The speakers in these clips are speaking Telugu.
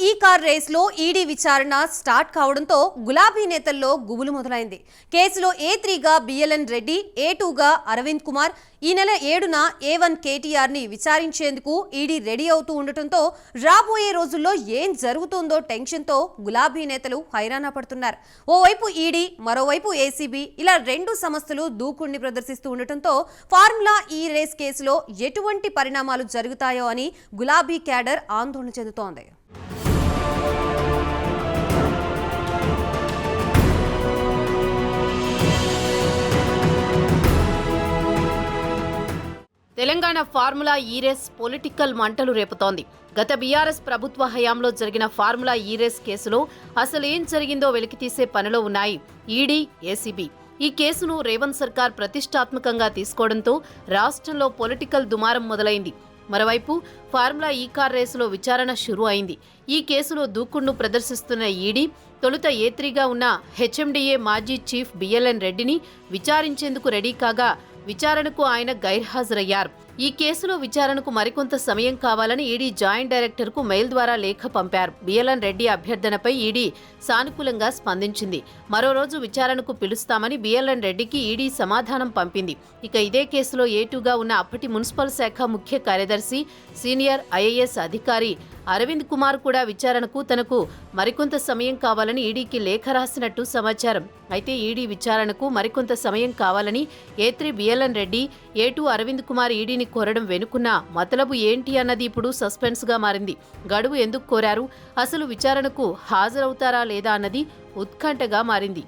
ఈ కార్ రేస్లో ఈడీ విచారణ స్టార్ట్ కావడంతో గులాబీ నేతల్లో గుబులు మొదలైంది. కేసులో A3గా బిఎల్ఎన్ రెడ్డి, A2గా అరవింద్ కుమార్, ఈ నెల 7న A1 కేటీఆర్ని విచారించేందుకు ఈడీ రెడీ అవుతూ ఉండటంతో రాబోయే రోజుల్లో ఏం జరుగుతుందో టెన్షన్తో గులాబీ నేతలు హైరాణ పడుతున్నారు. ఓవైపు ఈడీ, మరోవైపు ఏసీబీ ఇలా రెండు సంస్థలు దూకుడిని ప్రదర్శిస్తూ ఉండటంతో ఫార్ములా ఈ రేస్ కేసులో ఎటువంటి పరిణామాలు జరుగుతాయో అని గులాబీ క్యాడర్ ఆందోళన చెందుతోంది. తెలంగాణ ఫార్ములా ఈ రేస్ పొలిటికల్ మంటలు రేపుతోంది. గత బీఆర్ఎస్ ప్రభుత్వ హయాంలో జరిగిన ఫార్ములా ఈ రేస్ కేసులో అసలు ఏం జరిగిందో వెలికితీసే పనిలో ఉన్నాయి ఈడీ, ఏసీబీ. ఈ కేసును రేవంత్ సర్కార్ ప్రతిష్టాత్మకంగా తీసుకోవడంతో రాష్ట్రంలో పొలిటికల్ దుమారం మొదలైంది. మరోవైపు ఫార్ములా ఈ కార్ రేసులో విచారణ షురూ అయింది. ఈ కేసులో దూకుడును ప్రదర్శిస్తున్న ఈడీ తొలుత A3గా ఉన్న హెచ్ఎండిఏ మాజీ చీఫ్ బిఎల్ఎన్ రెడ్డిని విచారించేందుకు రెడీ కాగా విచారణకు ఆయన గైర్హాజరయ్యారు. ఈ కేసులో విచారణకు మరికొంత సమయం కావాలని ఈడీ జాయింట్ డైరెక్టర్కు మెయిల్ ద్వారా లేఖ పంపారు. బిఎల్ఎన్ రెడ్డి అభ్యర్థనపై ఈడీ సానుకూలంగా స్పందించింది. మరో రోజు విచారణకు పిలుస్తామని బిఎల్ఎన్ రెడ్డికి ఈడీ సమాధానం పంపింది. ఇక ఇదే కేసులో A2గా ఉన్న అప్పటి మున్సిపల్ శాఖ ముఖ్య కార్యదర్శి, సీనియర్ ఐఏఎస్ అధికారి అరవింద్ కుమార్ కూడా విచారణకు తనకు మరికొంత సమయం కావాలని ఈడీకి లేఖ రాసినట్టు సమాచారం. అయితే ఈడీ విచారణకు మరికొంత సమయం కావాలని A3 BLN Reddy, A2 Aravind Kumar ఈడీని కోరడం వెనుకున్న మతలబు ఏంటి అన్నది ఇప్పుడు సస్పెన్స్గా మారింది. గడువు ఎందుకు కోరారు, అసలు విచారణకు హాజరవుతారా లేదా అన్నది ఉత్కంఠగా మారింది.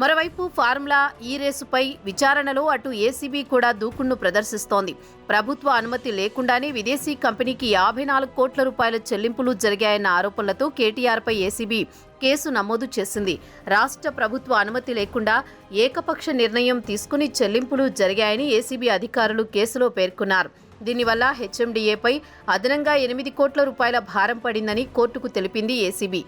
మరోవైపు ఫార్ములా ఈ రేసుపై విచారణలో అటు ఏసీబీ కూడా దూకుడును ప్రదర్శిస్తోంది. ప్రభుత్వ అనుమతి లేకుండానే విదేశీ కంపెనీకి 54 కోట్ల రూపాయల చెల్లింపులు జరిగాయన్న ఆరోపణలతో కేటీఆర్పై ఏసీబీ కేసు నమోదు చేసింది. రాష్ట్ర ప్రభుత్వ అనుమతి లేకుండా ఏకపక్ష నిర్ణయం తీసుకుని చెల్లింపులు జరిగాయని ఏసీబీ అధికారులు కేసులో పేర్కొన్నారు. దీనివల్ల హెచ్ఎండిఏపై అదనంగా 8 కోట్ల రూపాయల భారం పడిందని కోర్టుకు తెలిపింది ఏసీబీ.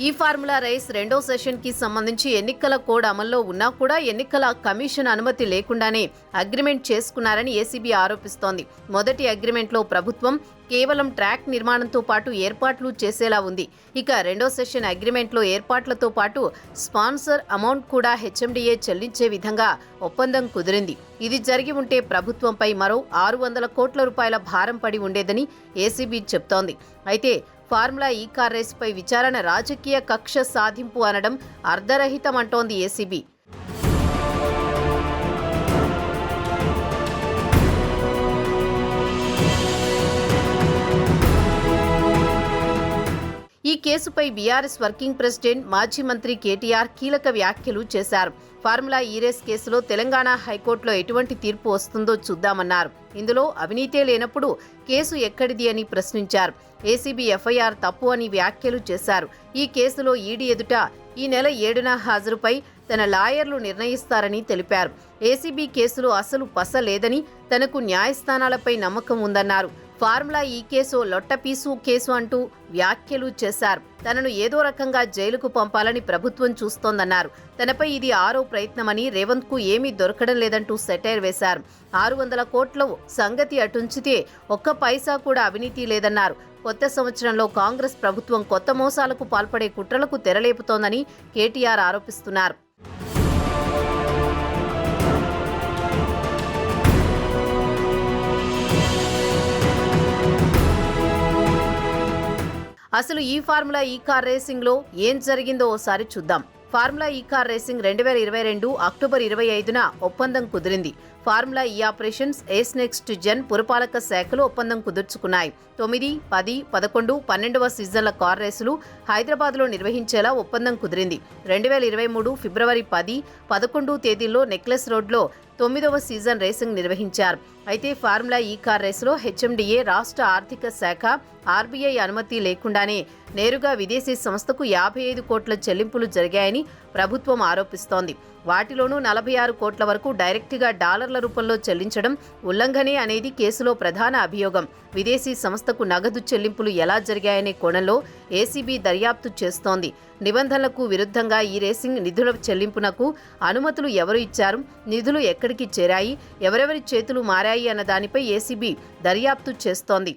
ఈ ఫార్ములా రేస్ రెండో సెషన్కి సంబంధించి ఎన్నికల కోడ్ అమల్లో ఉన్నా కూడా ఎన్నికల కమిషన్ అనుమతి లేకుండానే అగ్రిమెంట్ చేసుకున్నారని ఏసీబీ ఆరోపిస్తోంది. మొదటి అగ్రిమెంట్లో ప్రభుత్వం కేవలం ట్రాక్ నిర్మాణంతో పాటు ఏర్పాట్లు చేసేలా ఉంది. ఇక రెండో సెషన్ అగ్రిమెంట్లో ఏర్పాట్లతో పాటు స్పాన్సర్ అమౌంట్ కూడా హెచ్ఎండిఏ చెల్లించే విధంగా ఒప్పందం కుదిరింది. ఇది జరిగి ఉంటే ప్రభుత్వంపై మరో 600 కోట్ల రూపాయల భారం పడి ఉండేదని ఏసీబీ చెప్తోంది. అయితే ఫార్ములా ఈ కార్ రేసుపై విచారణ రాజకీయ కక్ష సాధింపు అనడం అర్ధరహితమంటోంది ఏసీబీ. ఈ కేసుపై బీఆర్ఎస్ వర్కింగ్ ప్రెసిడెంట్, మాజీ మంత్రి కేటీఆర్ కీలక వ్యాఖ్యలు చేశారు. ఫార్ములా ఈ రేస్ కేసులో తెలంగాణ హైకోర్టులో ఎటువంటి తీర్పు వస్తుందో చూద్దామన్నారు. ఇందులో అవినీతే లేనప్పుడు కేసు ఎక్కడిది అని ప్రశ్నించారు. ఏసీబీ ఎఫ్ఐఆర్ తప్పు అని వ్యాఖ్యలు చేశారు. ఈ కేసులో ఈడీ ఎదుట ఈ నెల 7న హాజరుపై తన లాయర్లు నిర్ణయిస్తారని తెలిపారు. ఏసీబీ కేసులో అసలు పస లేదని, తనకు న్యాయస్థానాలపై నమ్మకం ఉందన్నారు. ఫార్ములా ఈ కేసు లొట్టపీసు కేసు అంటూ వ్యాఖ్యలు చేశారు. తనను ఏదో రకంగా జైలుకు పంపాలని ప్రభుత్వం చూస్తోందన్నారు. తనపై ఇది 6వ ప్రయత్నమని, రేవంత్కు ఏమీ దొరకడం లేదంటూ సెటైర్ వేశారు. 600 కోట్ల సంగతి అటుంచితే ఒక్క పైసా కూడా అవినీతి లేదన్నారు. కొత్త సంవత్సరంలో కాంగ్రెస్ ప్రభుత్వం కొత్త మోసాలకు పాల్పడే కుట్రలకు తెరలేపుతోందని కేటీఆర్ ఆరోపిస్తున్నారు. అసలు ఈ ఫార్ములా ఈ కార్ రేసింగ్లో ఏం జరిగిందో ఓసారి చూద్దాం. ఫార్ములా ఈ కార్ రేసింగ్ 2022 అక్టోబర్ 25న ఒప్పందం కుదిరింది. ఫార్ములా ఈ ఆపరేషన్స్, ఏస్ నెక్స్ట్ జెన్ పురపాలక శాఖలు ఒప్పందం కుదుర్చుకున్నాయి. 9, 10, 11, 12వ సీజన్ల కార్ రేసులు హైదరాబాద్లో నిర్వహించేలా ఒప్పందం కుదిరింది. 2023 ఫిబ్రవరి 10, 11 తేదీల్లో నెక్లెస్ రోడ్లో 9వ సీజన్ రేసింగ్ నిర్వహించారు. అయితే ఫార్ములా ఈ కార్ రేసులో హెచ్ఎండిఏ, రాష్ట్ర ఆర్థిక శాఖ, ఆర్బీఐ అనుమతి లేకుండానే నేరుగా విదేశీ సంస్థకు 55 కోట్ల చెల్లింపులు జరిగాయని ప్రభుత్వం ఆరోపిస్తోంది. వాటిలోనూ 46 కోట్ల వరకు డైరెక్ట్గా డాలర్ల రూపంలో చెల్లించడం ఉల్లంఘనే అనేది కేసులో ప్రధాన అభియోగం. విదేశీ సంస్థకు నగదు చెల్లింపులు ఎలా జరిగాయనే కోణంలో ఏసీబీ దర్యాప్తు చేస్తోంది. నిబంధనలకు విరుద్ధంగా ఈ రేసింగ్ నిధుల చెల్లింపునకు అనుమతులు ఎవరు ఇచ్చారు, నిధులు ఎక్కడికి చేరాయి, ఎవరెవరి చేతులు మారాయి అన్న దానిపై ఏసీబీ దర్యాప్తు చేస్తోంది.